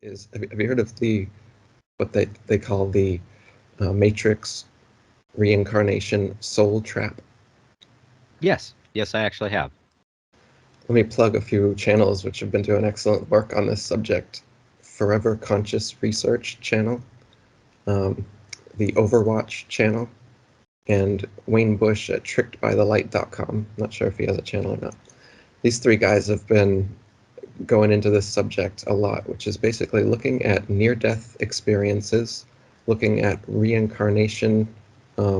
is, have you heard of what they call the Matrix reincarnation soul trap? Yes, yes, I actually have. Let me plug a few channels which have been doing excellent work on this subject. Forever Conscious Research channel, um, the Overwatch channel, and Wayne Bush at trickedbythelight.com. Not sure if he has a channel or not. These three guys have been going into this subject a lot, which is basically looking at near-death experiences, looking at reincarnation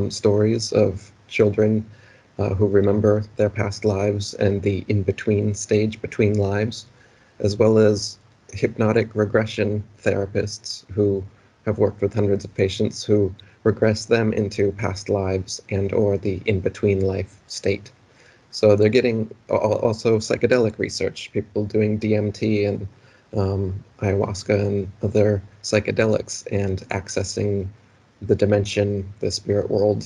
stories of children who remember their past lives and the in-between stage between lives, as well as hypnotic regression therapists who have worked with hundreds of patients who regress them into past lives and or the in-between life state. So they're getting also psychedelic research, people doing DMT and ayahuasca and other psychedelics and accessing the dimension, the spirit world,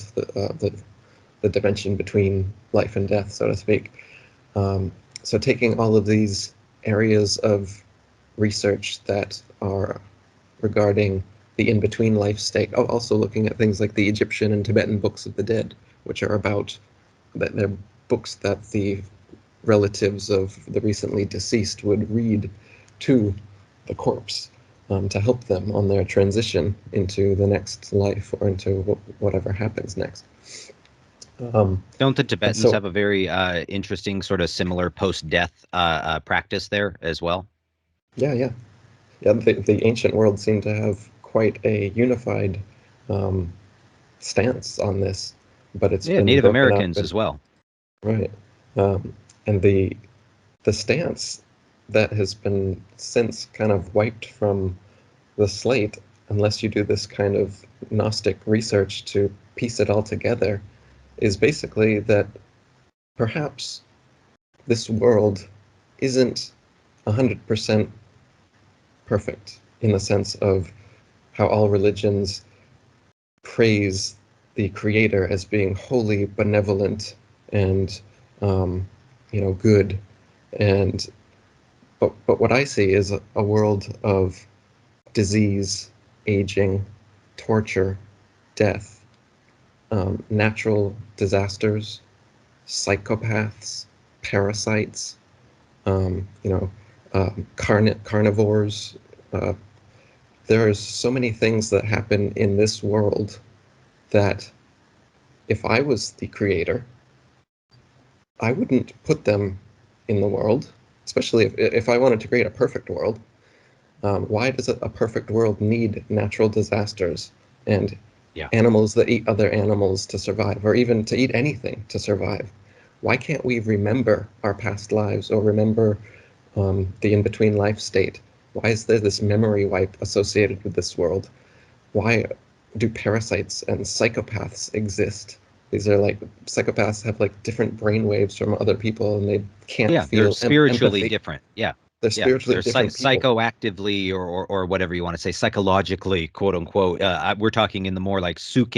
the dimension between life and death, so to speak. So taking all of these areas of research that are regarding the in-between life state, also looking at things like the Egyptian and Tibetan books of the dead, which are about that they're books that the relatives of the recently deceased would read to the corpse to help them on their transition into the next life or into whatever happens next. Don't the And Tibetans so, have a very interesting sort of similar post-death practice there as well? yeah. The ancient world seemed to have quite a unified um, stance on this, but it's Yeah, been Native broken up. Americans And as well. right, and the stance that has been since kind of wiped from the slate, unless you do this kind of Gnostic research to piece it all together, is basically that perhaps this world isn't 100% perfect in the sense of how all religions praise the creator as being wholly benevolent and good. And but what I see is a world of disease, aging, torture, death, natural disasters, psychopaths, parasites, um, you know, carnivores. Uh, there's so many things that happen in this world that if I was the creator, I wouldn't put them in the world, especially if I wanted to create a perfect world. Why does a perfect world need natural disasters and Yeah. animals that eat other animals to survive, or even to eat anything to survive? Why can't we remember our past lives or remember the in-between life state? Why is there this memory wipe associated with this world? Why do parasites and psychopaths exist? These are like psychopaths have like different brain waves from other people and they can't Yeah, they're feel spiritually empathy. different. Yeah. They're Yeah, spiritually they're different people. psychoactively or whatever you want to say, psychologically, quote unquote. We're talking in the more like suke,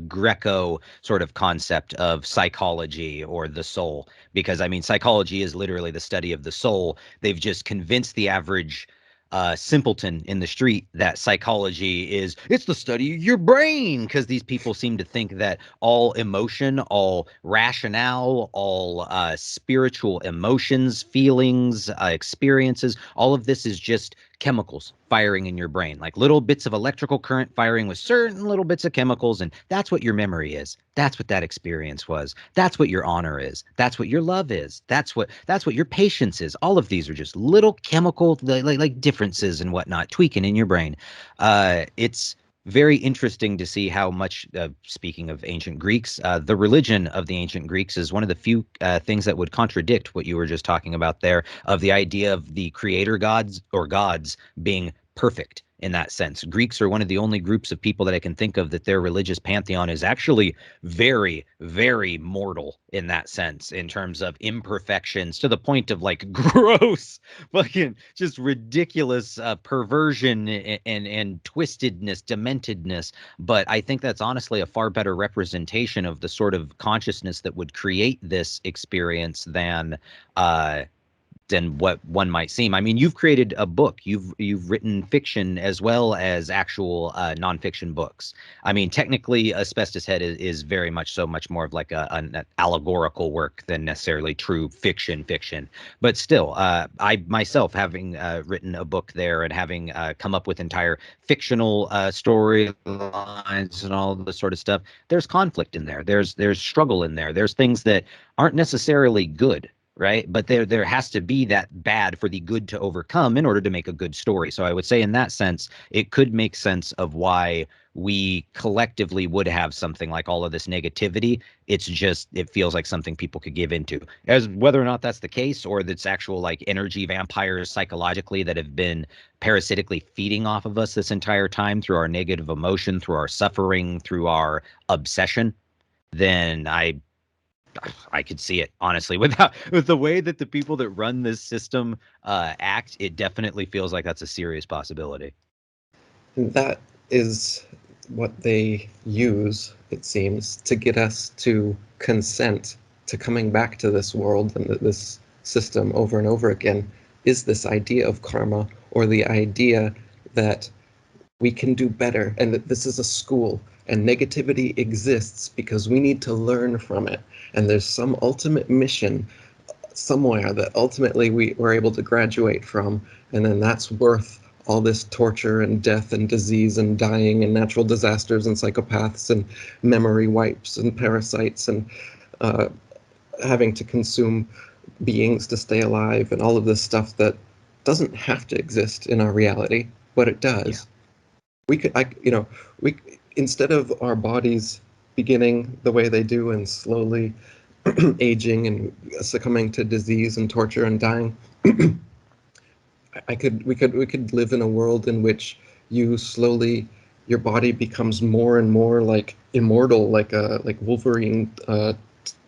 Greco sort of concept of psychology or the soul, because I mean, psychology is literally the study of the soul. They've just convinced the average simpleton in the street that psychology it's the study of your brain, because these people seem to think that all emotion, all rationale, all spiritual emotions, feelings, experiences, all of this is just chemicals firing in your brain, like little bits of electrical current firing with certain little bits of chemicals. And that's what your memory is. That's what that experience was. That's what your honor is. That's what your love is. That's what your patience is. All of these are just little chemical like differences and whatnot tweaking in your brain. It's very interesting to see how much, speaking of ancient Greeks, the religion of the ancient Greeks is one of the few things that would contradict what you were just talking about there, of the idea of the creator gods or gods being perfect in that sense. Greeks are one of the only groups of people that I can think of that their religious pantheon is actually very, very mortal in that sense, in terms of imperfections, to the point of like gross fucking just ridiculous perversion and twistedness, dementedness. But I think that's honestly a far better representation of the sort of consciousness that would create this experience than than what one might seem. I mean, you've created a book. You've written fiction as well as actual nonfiction books. I mean, technically, Asbestos Head is very much so much more of like an allegorical work than necessarily true fiction. But still, I myself, having written a book there and having come up with entire fictional storylines and all this sort of stuff, there's conflict in there. There's struggle in there. There's things that aren't necessarily good, right? But there has to be that bad for the good to overcome in order to make a good story. So I would say in that sense, it could make sense of why we collectively would have something like all of this negativity. It's just, it feels like something people could give into. As whether or not that's the case, or that's actual like energy vampires psychologically that have been parasitically feeding off of us this entire time through our negative emotion, through our suffering, through our obsession, then I could see it, honestly. With the way that the people that run this system act, it definitely feels like that's a serious possibility. That is what they use, it seems, to get us to consent to coming back to this world and this system over and over again, is this idea of karma, or the idea that we can do better and that this is a school and negativity exists because we need to learn from it. And there's some ultimate mission somewhere that ultimately we're able to graduate from, and then that's worth all this torture and death and disease and dying and natural disasters and psychopaths and memory wipes and parasites and having to consume beings to stay alive and all of this stuff that doesn't have to exist in our reality, but it does. We could, we, instead of our bodies beginning the way they do and slowly aging and succumbing to disease and torture and dying, we could live in a world in which you slowly, your body becomes more and more like immortal, like Wolverine.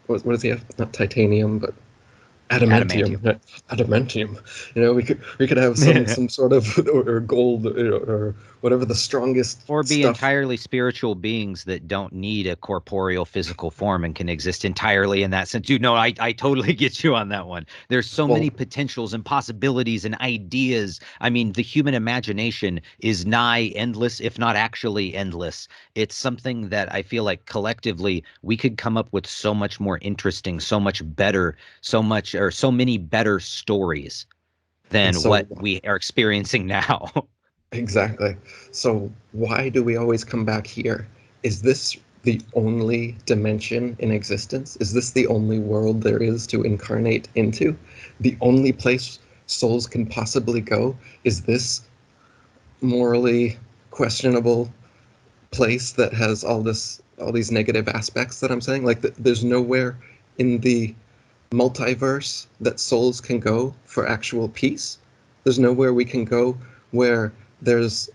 What does he have? Not titanium, but adamantium. Adamantium. Adamantium. We could have some sort of or gold, or whatever the strongest Or be stuff. entirely spiritual beings that don't need a corporeal physical form and can exist entirely in that sense. Dude, no, I totally get you on that one. There's so Well, many potentials and possibilities and ideas. I mean, the human imagination is nigh endless, if not actually endless. It's something that I feel like collectively we could come up with so much more interesting, so much better, so many better stories and than so what we are experiencing now. exactly. So why do we always come back here? Is this the only dimension in existence? Is this the only world there is to incarnate into? The only place souls can possibly go? Is this morally questionable place that has all these negative aspects that I'm saying? Like there's nowhere in the multiverse that souls can go for actual peace. There's nowhere we can go where there's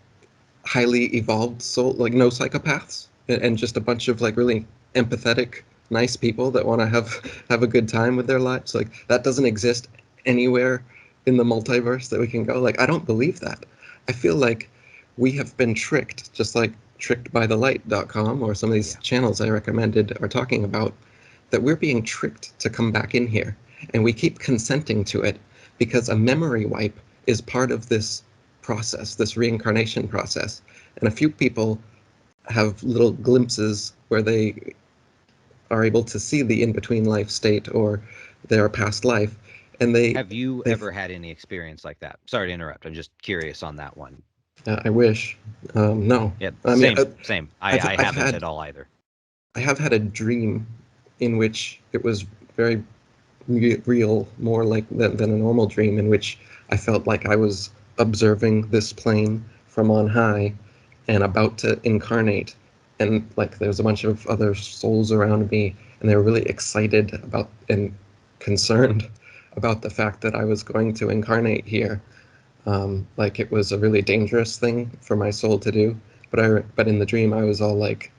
highly evolved soul, like no psychopaths, and just a bunch of like really empathetic, nice people that want to have a good time with their lives. Like that doesn't exist anywhere in the multiverse that we can go. Like I don't believe that. I feel like we have been tricked, just like trickedbythelight.com or some of these channels I recommended are talking about, that we're being tricked to come back in here, and we keep consenting to it because a memory wipe is part of this process, this reincarnation process. And a few people have little glimpses where they are able to see the in-between life state or their past life, and Have you they ever had any experience like that? Sorry to interrupt. I'm just curious on that one. I wish. No, Yep, I mean, same. I've I I've haven't had at all either. I have had a dream in which it was very real, more like than a normal dream, in which I felt like I was observing this plane from on high and about to incarnate. And like there was a bunch of other souls around me, and they were really excited about and concerned about the fact that I was going to incarnate here. Like it was a really dangerous thing for my soul to do. But in the dream, I was all like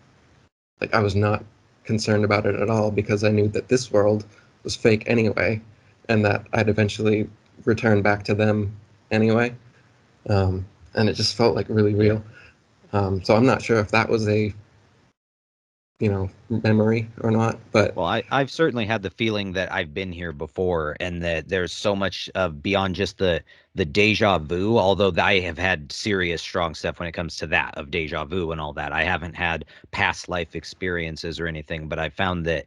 I was not concerned about it at all because I knew that this world was fake anyway, and that I'd eventually return back to them anyway. And it just felt like really Yeah. real. So I'm not sure if that was a memory or not. But Well, I've certainly had the feeling that I've been here before, and that there's so much of beyond just the deja vu, although I have had serious strong stuff when it comes to that, of deja vu and all that. I haven't had past life experiences or anything, but I found that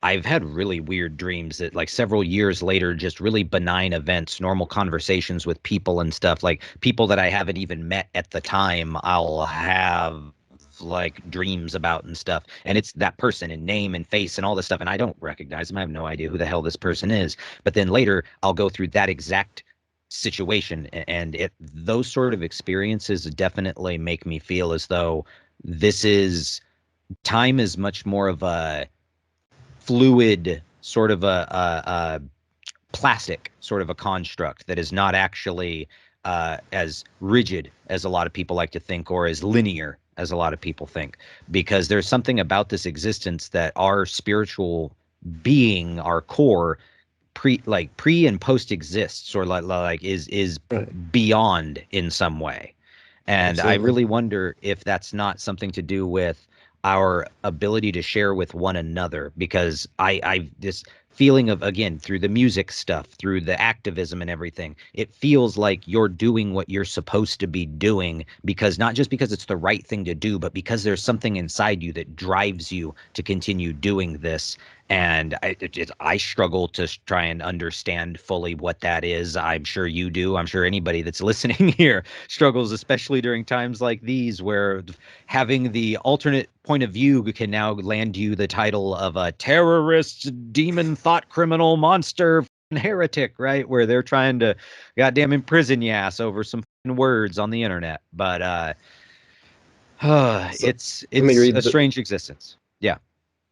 I've had really weird dreams that, like, several years later, just really benign events, normal conversations with people and stuff, like people that I haven't even met at the time, I'll have like dreams about and stuff. And it's that person in name and face and all this stuff. And I don't recognize them. I have no idea who the hell this person is. But then later I'll go through that exact situation, and those sort of experiences definitely make me feel as though this is time is much more of a fluid sort of a plastic sort of a construct that is not actually as rigid as a lot of people like to think, or as linear as a lot of people think, because there's something about this existence that our spiritual being, our core, pre and post exists, or like is right, beyond in some way. And I absolutely. really wonder if that's not something to do with our ability to share with one another, because I this feeling of, again, through the music stuff, through the activism and everything, it feels like you're doing what you're supposed to be doing, because not just because it's the right thing to do, but because there's something inside you that drives you to continue doing this. And I struggle to try and understand fully what that is. I'm sure you do. I'm sure anybody that's listening here struggles, especially during times like these, where having the alternate point of view can now land you the title of a terrorist, demon, thought criminal, monster, heretic, right? Where they're trying to goddamn imprison your ass over some words on the internet. But So let me it's a read strange existence. Yeah.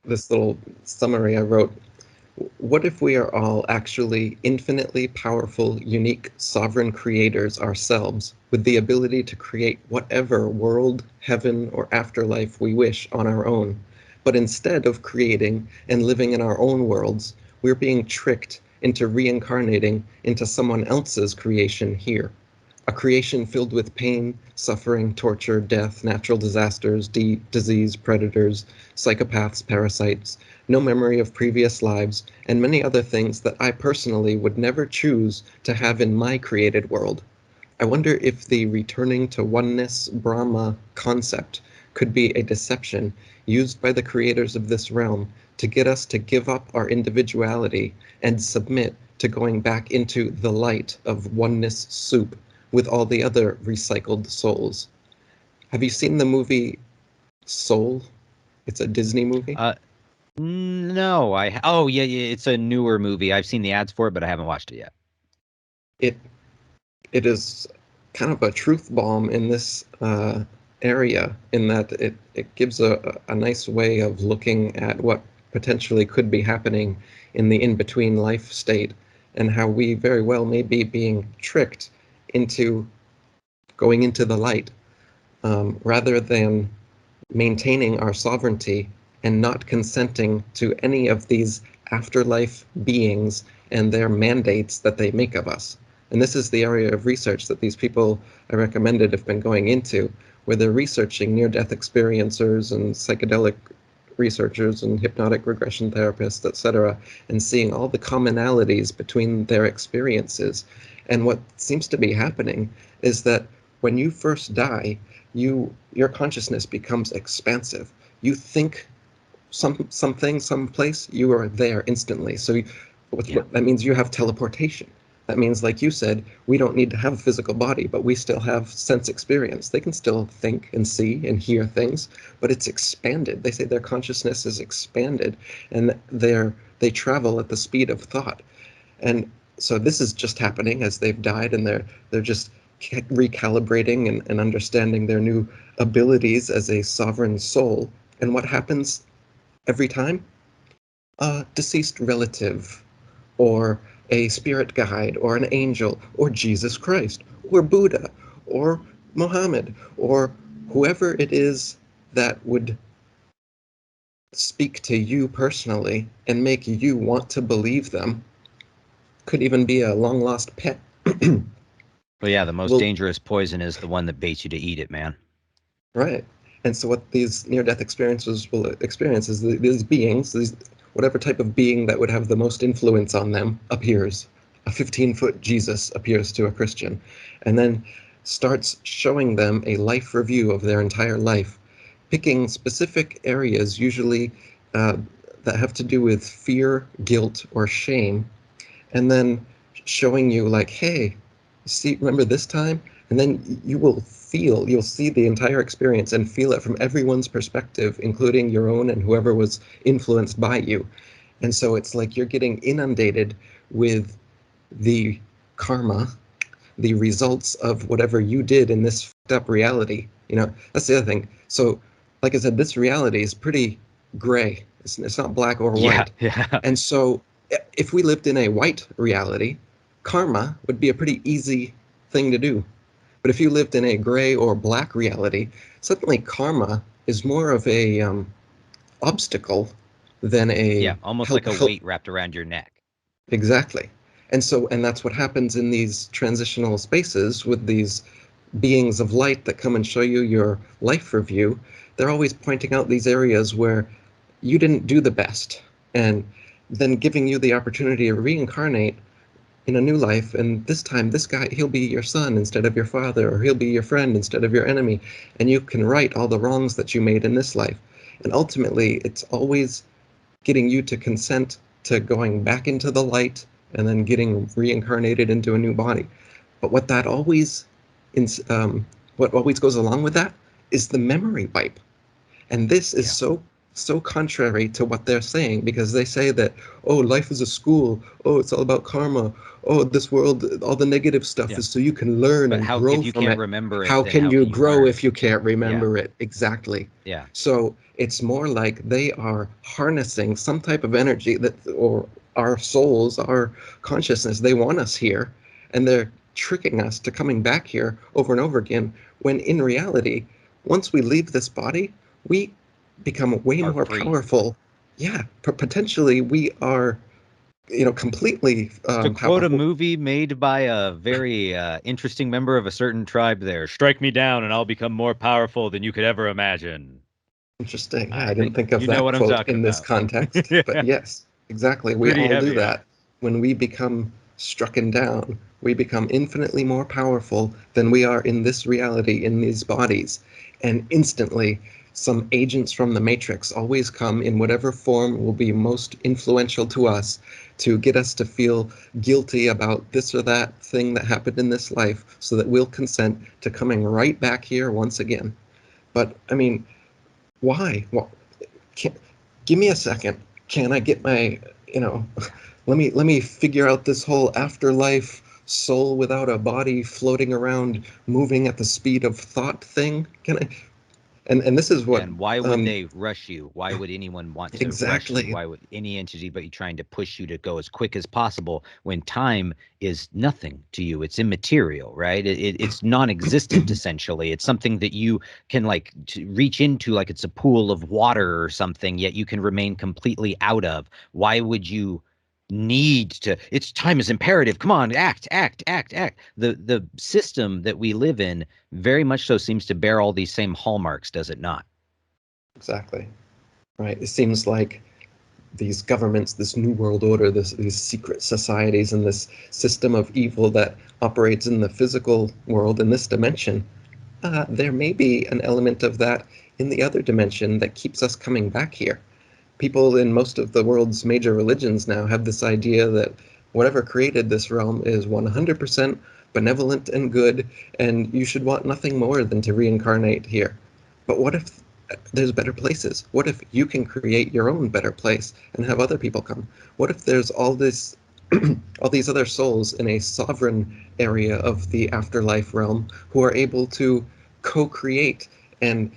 this little summary I wrote. What if we are all actually infinitely powerful, unique, sovereign creators ourselves, with the ability to create whatever world, heaven, or afterlife we wish on our own? But instead of creating and living in our own worlds, we're being tricked into reincarnating into someone else's creation here. A creation filled with pain, suffering, torture, death, natural disasters, disease, predators, psychopaths, parasites, no memory of previous lives, and many other things that I personally would never choose to have in my created world. I wonder if the returning to oneness Brahma concept could be a deception used by the creators of this realm to get us to give up our individuality and submit to going back into the light of oneness soup with all the other recycled souls. Have you seen the movie Soul? It's a Disney movie. Uh, no, oh yeah, yeah, it's a newer movie. I've seen the ads for it, but I haven't watched it yet. It it is kind of a truth bomb in this area, in that it gives a nice way of looking at what potentially could be happening in the in-between life state, and how we very well may be being tricked into going into the light, rather than maintaining our sovereignty and not consenting to any of these afterlife beings and their mandates that they make of us. And this is the area of research that these people I recommended have been going into, where they're researching near-death experiencers and psychedelic researchers and hypnotic regression therapists, etc., and seeing all the commonalities between their experiences. And what seems to be happening is that when you first die, your consciousness becomes expansive. You think something, someplace, you are there instantly. So Yeah. that means you have teleportation. That means, like you said, we don't need to have a physical body, but we still have sense experience. They can still think and see and hear things, but it's expanded. They say their consciousness is expanded, and they travel at the speed of thought. And so this is just happening as they've died, and they're just recalibrating and understanding their new abilities as a sovereign soul. And what happens every time? A deceased relative, or a spirit guide, or an angel, or Jesus Christ, or Buddha, or Muhammad, or whoever it is that would speak to you personally and make you want to believe them. Could even be a long lost pet. But yeah, the most Well, dangerous poison is the one that baits you to eat it, man. right. And so what these near-death experiences will experience is these beings, these whatever type of being that would have the most influence on them appears. A 15-foot Jesus appears to a Christian, and then starts showing them a life review of their entire life, picking specific areas, usually that have to do with fear, guilt, or shame, and then showing you like, hey, see, remember this time? And then you'll see the entire experience and feel it from everyone's perspective, including your own and whoever was influenced by you. And so it's like you're getting inundated with the karma, the results of whatever you did in this fucked up reality. You know, that's the other thing. So, like I said, this reality is pretty gray. It's not black or Yeah, white. yeah. And so, if we lived in a white reality, karma would be a pretty easy thing to do. But if you lived in a gray or black reality, suddenly karma is more of a obstacle than Yeah, a almost like help. a weight wrapped around your neck. Exactly. And that's what happens in these transitional spaces with these beings of light that come and show you your life review. They're always pointing out these areas where you didn't do the best, and then giving you the opportunity to reincarnate in a new life. And this time, this guy, he'll be your son instead of your father, or he'll be your friend instead of your enemy. And you can right all the wrongs that you made in this life. And ultimately, it's always getting you to consent to going back into the light and then getting reincarnated into a new body. But what always goes along with that is the memory wipe. And this is Yeah. so contrary to what they're saying, because they say that, oh, life is a school, oh, it's all about karma, oh, this world, all the negative stuff Yeah. is so you can learn But and how, grow if you from can't it. remember it, How then can how you can you grow learn? if you can't Yeah. remember it? Exactly. Yeah. So it's more like they are harnessing some type of energy that, or our souls, our consciousness, they want us here, and they're tricking us to coming back here over and over again, when in reality, once we leave this body, we become way Are more free. powerful. Yeah, potentially we are, completely To quote a powerful. movie made by a very interesting member of a certain tribe there, strike me down and I'll become more powerful than you could ever imagine. Interesting. Yeah, I I didn't think think of you know that what I'm quote talking in this about. context, but Yeah, yes, exactly. We pretty all do heavy, huh? that. When we become strucken down, we become infinitely more powerful than we are in this reality, in these bodies. And instantly, some agents from the Matrix always come in whatever form will be most influential to us to get us to feel guilty about this or that thing that happened in this life, so that we'll consent to coming right back here once again. But I mean, why? Well, can, give me a second. Can I get my, you know, let me figure out this whole afterlife soul without a body floating around moving at the speed of thought thing? Can I? And this is Yeah, what and why would they rush you? Why would anyone want to rush you? exactly. Why would any entity but you trying to push you to go as quick as possible when time is nothing to you? It's immaterial, right? It's non-existent essentially. It's something that you can like reach into like it's a pool of water or something, yet you can remain completely out of. Why would you need to? It's time is imperative. Come on, act, act, act, act. The system that we live in very much so seems to bear all these same hallmarks, does it not? Exactly. Right. It seems like these governments, this new world order, these secret societies, and this system of evil that operates in the physical world in this dimension, there may be an element of that in the other dimension that keeps us coming back here. People in most of the world's major religions now have this idea that whatever created this realm is 100% benevolent and good, and you should want nothing more than to reincarnate here. But what if there's better places? What if you can create your own better place and have other people come? What if there's all this all these other souls in a sovereign area of the afterlife realm who are able to co-create and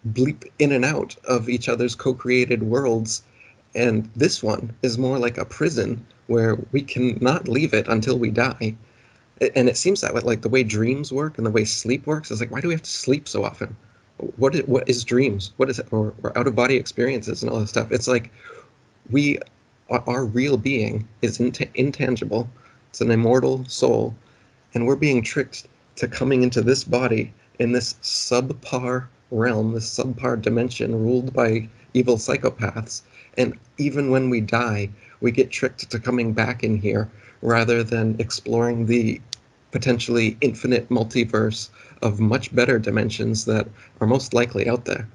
bleep in and out of each other's co-created worlds? And this one is more like a prison where we cannot leave it until we die. And it seems that way, like the way dreams work and the way sleep works is like, why do we have to sleep so often? What is dreams? What is it? Or out of body experiences and all this stuff? It's like we our real being is intangible. It's an immortal soul, and we're being tricked to coming into this body in this subpar realm, this subpar dimension ruled by evil psychopaths, and even when we die, we get tricked to coming back in here rather than exploring the potentially infinite multiverse of much better dimensions that are most likely out there.